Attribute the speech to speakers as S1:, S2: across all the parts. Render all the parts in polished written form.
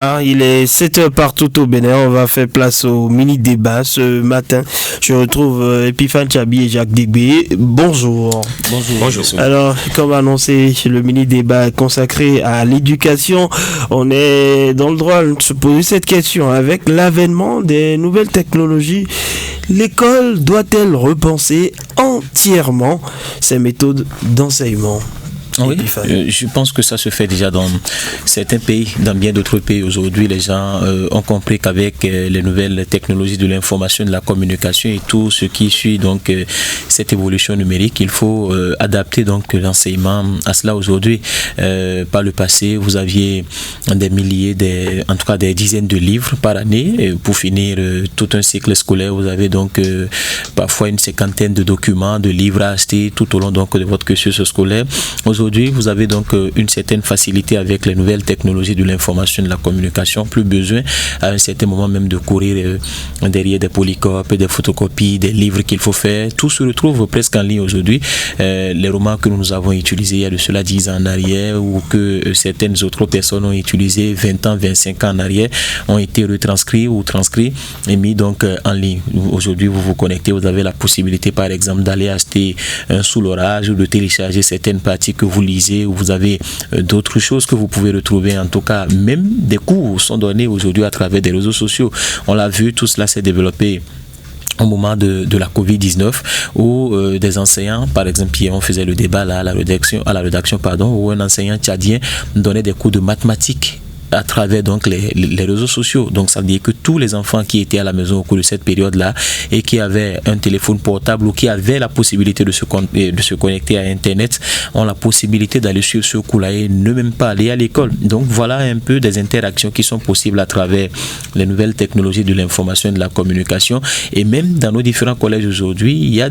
S1: Il est 7 heures partout au Bénin. On va faire place au mini-débat ce matin. Je retrouve Epiphane Chabi et Jacques Dégbé. Bonjour.
S2: Bonjour.
S1: Alors, comme annoncé, le mini-débat est consacré à l'éducation. On est dans le droit de se poser cette question. Avec l'avènement des nouvelles technologies, l'école doit-elle repenser entièrement ses méthodes d'enseignement ?
S2: Oui, je pense que ça se fait déjà dans certains pays, dans bien d'autres pays. Aujourd'hui, les gens ont compris qu'avec les nouvelles technologies de l'information, de la communication et tout ce qui suit donc cette évolution numérique, il faut adapter donc l'enseignement à cela aujourd'hui. Par le passé, vous aviez des milliers, en tout cas des dizaines de livres par année. Pour finir tout un cycle scolaire, vous avez donc parfois une cinquantaine de documents, de livres à acheter tout au long donc de votre cursus scolaire. Aujourd'hui, vous avez donc une certaine facilité avec les nouvelles technologies de l'information et de la communication. Plus besoin à un certain moment même de courir derrière des polycopes, des photocopies, des livres qu'il faut faire. Tout se retrouve presque en ligne aujourd'hui. Les romans que nous avons utilisés il y a de cela 10 ans en arrière ou que certaines autres personnes ont utilisés 20 ans, 25 ans en arrière ont été retranscrits ou transcrits et mis donc en ligne. Aujourd'hui, vous vous connectez, vous avez la possibilité par exemple d'aller acheter un Sous l'orage ou de télécharger certaines parties que vous lisez, ou vous avez d'autres choses que vous pouvez retrouver. En tout cas, même des cours sont donnés aujourd'hui à travers des réseaux sociaux. On l'a vu, tout cela s'est développé au moment de la Covid-19 où des enseignants, par exemple, hier on faisait le débat là, à la rédaction, où un enseignant tchadien donnait des cours de mathématiques à travers donc les réseaux sociaux. Donc ça veut dire que tous les enfants qui étaient à la maison au cours de cette période-là et qui avaient un téléphone portable ou qui avaient la possibilité de se connecter à Internet ont la possibilité d'aller sur ce cours-là et ne même pas aller à l'école. Donc voilà un peu des interactions qui sont possibles à travers les nouvelles technologies de l'information et de la communication. Et même dans nos différents collèges aujourd'hui, il y a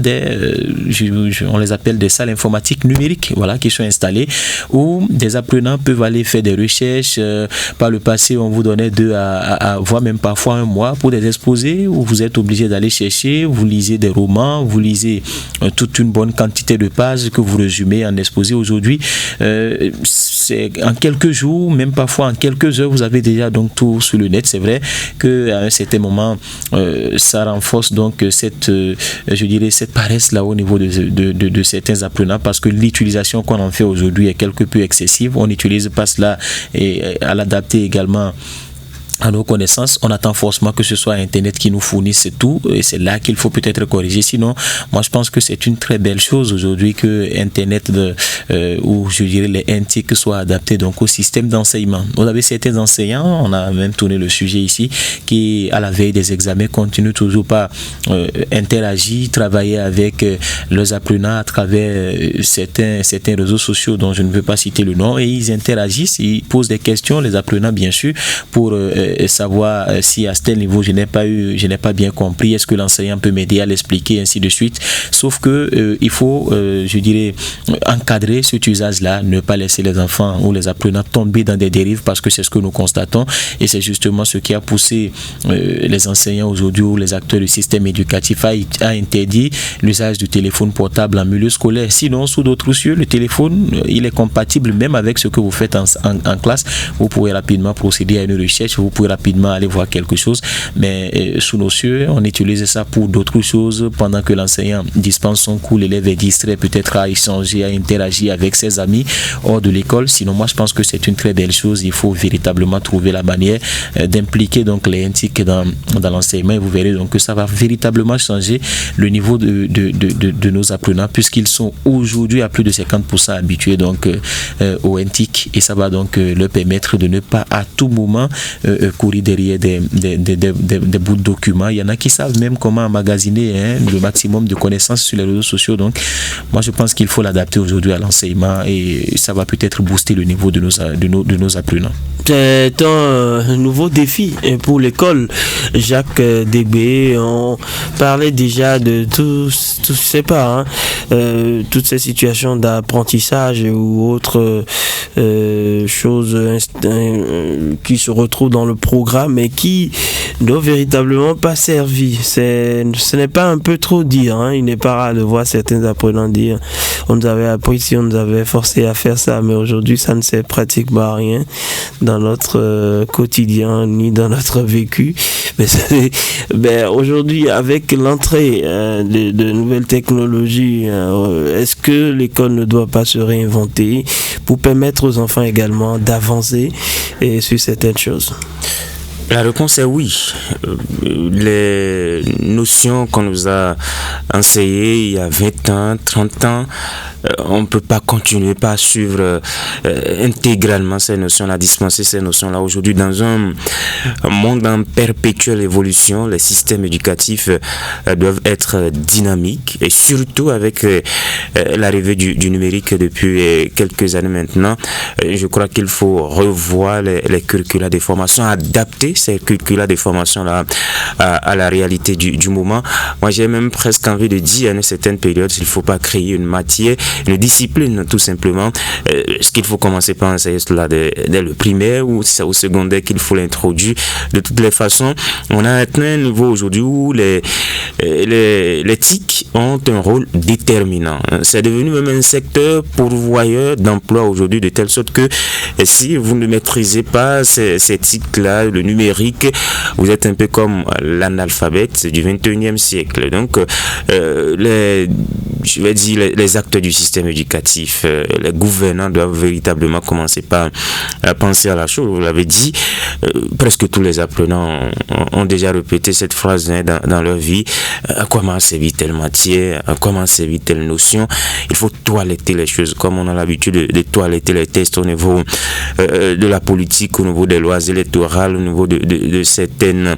S2: on les appelle des salles informatiques numériques, voilà, qui sont installées où des apprenants peuvent aller faire des recherches. Par le passé, on vous donnait 2 à voire même parfois 1 mois pour des exposés où vous êtes obligé d'aller chercher, vous lisez des romans, vous lisez toute une bonne quantité de pages que vous résumez en exposé. Aujourd'hui, c'est en quelques jours, même parfois en quelques heures, vous avez déjà donc tout sur le net. C'est vrai qu'à un certain moment, ça renforce donc cette paresse là au niveau de certains apprenants parce que l'utilisation qu'on en fait aujourd'hui est quelque peu excessive. On n'utilise pas cela et à l'adapter également à nos connaissances. On attend forcément que ce soit Internet qui nous fournisse tout et c'est là qu'il faut peut-être corriger. Sinon, moi je pense que c'est une très belle chose aujourd'hui que Internet ou je dirais les NTIC soient adaptés donc au système d'enseignement. Vous avez certains enseignants, on a même tourné le sujet ici, qui à la veille des examens continuent toujours pas interagir, travailler avec leurs apprenants à travers certains réseaux sociaux dont je ne veux pas citer le nom et ils interagissent, ils posent des questions, les apprenants bien sûr, pour savoir si à tel niveau je n'ai pas bien compris, est-ce que l'enseignant peut m'aider à l'expliquer, ainsi de suite. Sauf que il faut, je dirais, encadrer cet usage-là, ne pas laisser les enfants ou les apprenants tomber dans des dérives parce que c'est ce que nous constatons et c'est justement ce qui a poussé les enseignants aujourd'hui ou les acteurs du système éducatif à interdire l'usage du téléphone portable en milieu scolaire. Sinon, sous d'autres cieux, le téléphone, il est compatible même avec ce que vous faites en classe. Vous pouvez rapidement procéder à une recherche, vous pouvez rapidement aller voir quelque chose, mais sous nos cieux, on utilise ça pour d'autres choses. Pendant que l'enseignant dispense son cours, l'élève est distrait peut-être à échanger, à interagir avec ses amis hors de l'école. Sinon, moi, je pense que c'est une très belle chose. Il faut véritablement trouver la manière d'impliquer donc les NTIC dans l'enseignement et vous verrez donc que ça va véritablement changer le niveau de nos apprenants puisqu'ils sont aujourd'hui à plus de 50% habitués donc au NTIC et ça va donc leur permettre de ne pas à tout moment courir derrière des bouts de documents. Il y en a qui savent même comment emmagasiner le maximum de connaissances sur les réseaux sociaux. Donc, moi, je pense qu'il faut l'adapter aujourd'hui à l'enseignement et ça va peut-être booster le niveau de nos apprenants.
S1: C'est un nouveau défi pour l'école. Jacques Dégbé, on parlait déjà de toutes ces situations d'apprentissage ou autres choses qui se retrouvent dans le programme et qui n'ont véritablement pas servi. Ce n'est pas un peu trop dire, il n'est pas rare de voir certains apprenants dire on nous avait appris, si on nous avait forcé à faire ça, mais aujourd'hui ça ne sert pratiquement à rien dans notre quotidien ni dans notre vécu. Mais aujourd'hui, avec l'entrée de nouvelles technologies, est-ce que l'école ne doit pas se réinventer pour permettre aux enfants également d'avancer sur certaines choses?
S3: La réponse est oui. Les notions qu'on nous a enseignées il y a 20 ans, 30 ans, on ne peut pas continuer, pas suivre intégralement ces notions-là, dispenser ces notions-là. Aujourd'hui, dans un monde en perpétuelle évolution, les systèmes éducatifs doivent être dynamiques et surtout avec l'arrivée du numérique depuis quelques années maintenant, je crois qu'il faut revoir les curricula des formations, adapter ces curricula des formations-là à la réalité du moment. Moi, j'ai même presque envie de dire à une certaine période, il ne faut pas créer une matière, une discipline tout simplement. Est-ce qu'il faut commencer par enseigner cela dès le primaire ou c'est au secondaire qu'il faut l'introduire? De toutes les façons, on a atteint un niveau aujourd'hui où les TIC ont un rôle déterminant. C'est devenu même un secteur pourvoyeur d'emploi aujourd'hui, de telle sorte que si vous ne maîtrisez pas ces TIC-là, le numérique, vous êtes un peu comme l'analphabète du 21e siècle. Donc, les acteurs du système éducatif, les gouvernants doivent véritablement commencer par penser à la chose. Vous l'avez dit, presque tous les apprenants ont déjà répété cette phrase dans leur vie. À quoi m'a servi telle matière, à quoi m'a servi telle notion. Il faut toiletter les choses comme on a l'habitude de toiletter les tests au niveau de la politique, au niveau des lois électorales, au niveau de certaines,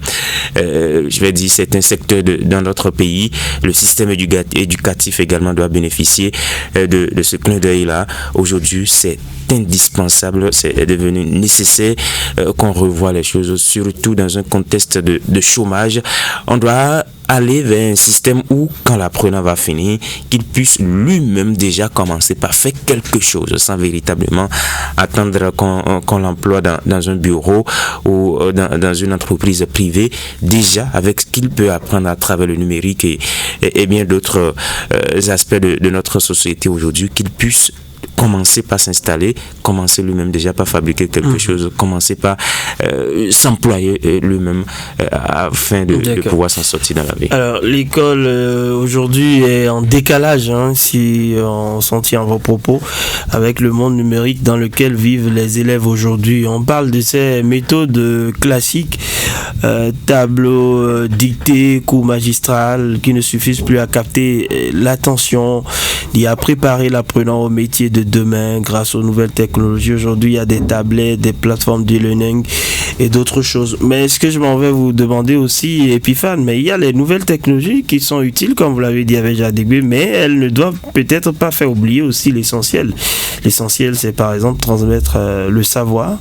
S3: certains secteurs dans notre pays. Le système éducatif également doit bénéficier de ce clin d'œil-là. Aujourd'hui, c'est indispensable, c'est devenu nécessaire qu'on revoie les choses, surtout dans un contexte de chômage. On doit aller vers un système où, quand l'apprenant va finir, qu'il puisse lui-même déjà commencer par faire quelque chose sans véritablement attendre qu'on l'emploie dans un bureau ou dans une entreprise privée, déjà avec ce qu'il peut apprendre à travers le numérique et bien d'autres aspects de notre société aujourd'hui, qu'il puisse commencer par s'installer, commencer lui-même déjà par fabriquer quelque chose, commencer par s'employer lui-même afin de pouvoir s'en sortir dans la vie.
S1: Alors, l'école aujourd'hui est en décalage, si on s'en tient à vos propos, avec le monde numérique dans lequel vivent les élèves aujourd'hui. On parle de ces méthodes classiques, tableau, dictée, cours magistral, qui ne suffisent plus à capter l'attention et à préparer l'apprenant au métier de demain grâce aux nouvelles technologies. Aujourd'hui, il y a des tablettes, des plateformes d'e-learning et d'autres choses. Mais ce que je m'en vais vous demander aussi, Epiphane, mais il y a les nouvelles technologies qui sont utiles, comme vous l'avez dit avec Jadegbe, mais elles ne doivent peut-être pas faire oublier aussi l'essentiel. L'essentiel, c'est par exemple transmettre le savoir,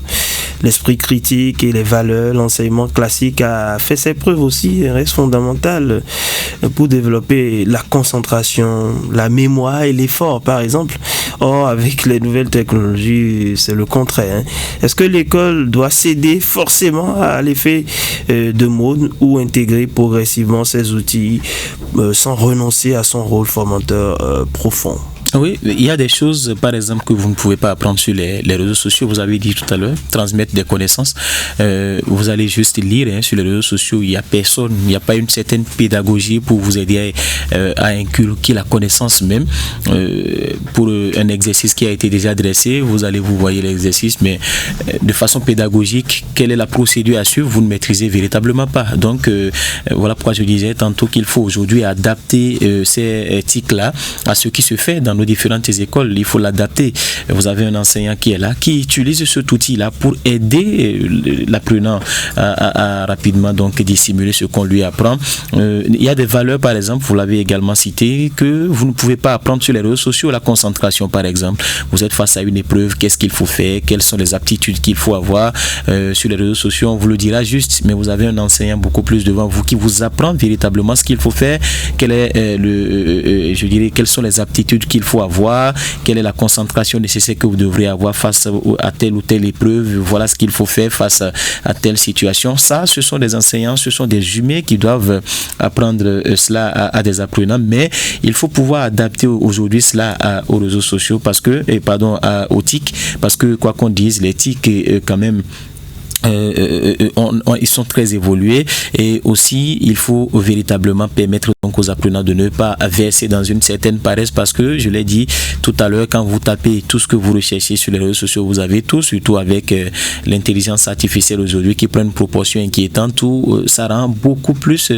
S1: l'esprit critique et les valeurs. L'enseignement classique a fait ses preuves aussi, reste fondamental pour développer la concentration, la mémoire et l'effort, par exemple. Or, avec les nouvelles technologies, c'est le contraire. Est-ce que l'école doit céder forcément à l'effet de mode ou intégrer progressivement ces outils sans renoncer à son rôle formateur profond?
S2: Oui, il y a des choses, par exemple, que vous ne pouvez pas apprendre sur les réseaux sociaux. Vous avez dit tout à l'heure, transmettre des connaissances. Vous allez juste lire sur les réseaux sociaux. Il n'y a personne, il n'y a pas une certaine pédagogie pour vous aider à inculquer la connaissance même. Pour un exercice qui a été déjà dressé, vous allez vous voyez l'exercice, mais de façon pédagogique, quelle est la procédure à suivre, vous ne maîtrisez véritablement pas. Donc, voilà pourquoi je disais tantôt qu'il faut aujourd'hui adapter ces éthiques-là à ce qui se fait dans nos différentes écoles. Il faut l'adapter. Vous avez un enseignant qui est là, qui utilise cet outil-là pour aider l'apprenant à rapidement donc dissimuler ce qu'on lui apprend. Il y a des valeurs, par exemple, vous l'avez également cité, que vous ne pouvez pas apprendre sur les réseaux sociaux. La concentration, par exemple. Vous êtes face à une épreuve, qu'est-ce qu'il faut faire, quelles sont les aptitudes qu'il faut avoir. Sur les réseaux sociaux, on vous le dira juste, mais vous avez un enseignant beaucoup plus devant vous qui vous apprend véritablement ce qu'il faut faire, quelles sont les aptitudes qu'il faut faut avoir, quelle est la concentration nécessaire que vous devrez avoir face à telle ou telle épreuve, voilà ce qu'il faut faire face à telle situation. Ça, ce sont des enseignants, ce sont des humains qui doivent apprendre cela à des apprenants, mais il faut pouvoir adapter aujourd'hui cela aux réseaux sociaux aux TIC, parce que quoi qu'on dise, les TIC quand même ils sont très évolués, et aussi il faut véritablement permettre donc aux apprenants de ne pas verser dans une certaine paresse, parce que je l'ai dit tout à l'heure, quand vous tapez tout ce que vous recherchez sur les réseaux sociaux, vous avez tout, surtout avec l'intelligence artificielle aujourd'hui qui prend une proportion inquiétante, tout ça rend beaucoup plus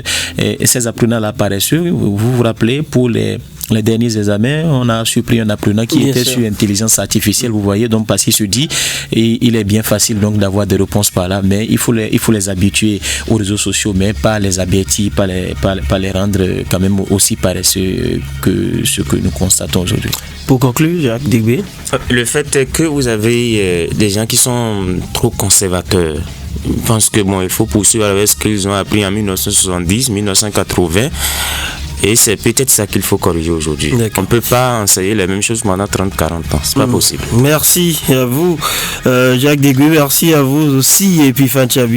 S2: ces apprenants là paresseux. Vous vous rappelez, pour les derniers examens, on a surpris un apprenant qui était sur l'intelligence artificielle, vous voyez, donc parce qu'il se dit, et il est bien facile donc d'avoir des réponses par là, mais il faut les habituer aux réseaux sociaux, mais pas les avertir, pas les rendre quand même aussi paresseux que ce que nous constatons aujourd'hui.
S1: Pour conclure, Jacques Degbé,
S3: le fait est que vous avez des gens qui sont trop conservateurs. Je pense que il faut poursuivre avec ce qu'ils ont appris en 1970, 1980. Et c'est peut-être ça qu'il faut corriger aujourd'hui. On ne peut pas enseigner les mêmes choses pendant 30-40 ans. C'est pas possible.
S1: Merci à vous, Jacques Degbé. Merci à vous aussi, et puis Fanchabi.